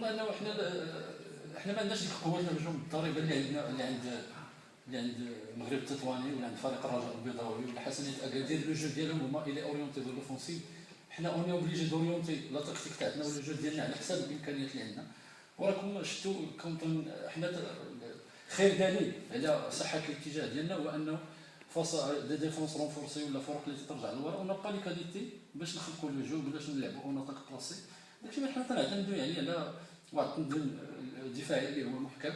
كنظن انه احنا ما عندناش ديك القوه الهجوم بالضريبه اللي عندنا، اللي عند المغرب التطواني ولا عند فريق الرجاء البيضاوي ولا حسنيه اكادير. لو جو ديالهم هما الى اورينتي دو لوفونسيف، حنا اون اوبليجي دوريونتي لا تكتيك تاعنا ولا جو ديالنا على حساب الامكانيات اللي عندنا. وراكم شفتوا حنا خير دليل على صحه الاتجاه ديالنا هو انه فاص دي ديفونس رونفورسي ولا فرق اللي ترجع للوراء اون با لي كاليتي باش نخلقوا لو جو باش نلعبوا اون اتاك كلاسي. داكشي حنا تنعتمدوا يعني على واحد التنظيم دفاعي اللي هو محكم،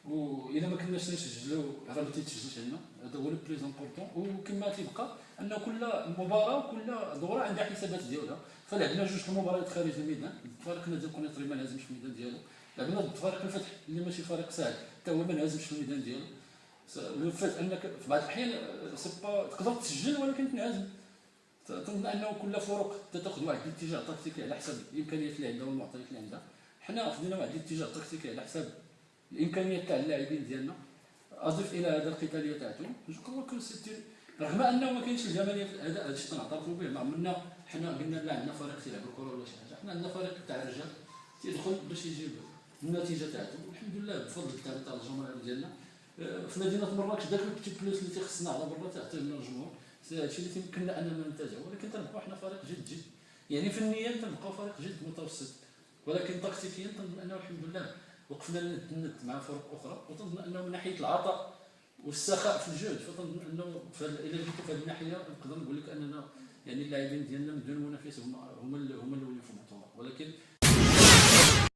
واذا ما كناش نسجلوا راه ما تيتسجلش علينا، هذا هو لو بليز امبورطون. وكما تيبقى ان كل مباراه وكل دوره عندها حسابات ديالها. فلعبنا جوج المباريات خارج الميدان، فريق نادي القنيطري ما لازمش في الميدان ديالو، لعبنا ضد فريق الفتح اللي ماشي فريق سهل حتى هو ما لازمش في الميدان ديالو. لو فات انك في بعض الاحيان سي با تقدر تسجل ولكن تنهزم. تظن انه كل فرق تاخذ واحد الاتجاه تكتيكي على حسب الامكانيات اللي عندها والمعطيات اللي عندها. حنا خدينا واحد الاتجاه تكتيكي على حساب الامكانيات تاع اللاعبين ديالنا، اضيف الى هذا القتاليه تاعتهم. جو كرو كو سيتي رغم انه ما كاينش الجماليه في الاداء، هذا الشيء تنعترفوا به. ما عمرنا حنا قلنا لا عندنا فريق تيلعب الكره ولا شي حاجه، حنا عندنا فريق تاع الرجال تيدخل باش يجيب النتيجه تاعته، والحمد لله بفضل تاع الجماهير ديالنا. في مدينه مراكش داك البتي بلوس اللي تيخصنا على برا تحت من الجمهور، هادشي اللي تيمكننا اننا ننتزعوا. ولكن تنبقاو حنا فريق جد يعني فنيا تنبقاو فريق جد متوسط، ولكن تكتيكيا تنظن انه الحمد لله وقفنا ند مع فرق اخرى. وتظن انه من ناحيه العطاء والسخاء في الجهد، فتظن انه الى جيتو في هذه الناحيه نقدر نقول لك اننا يعني اللاعبين ديالنا من دون منافس هما الاولين في البطوله. ولكن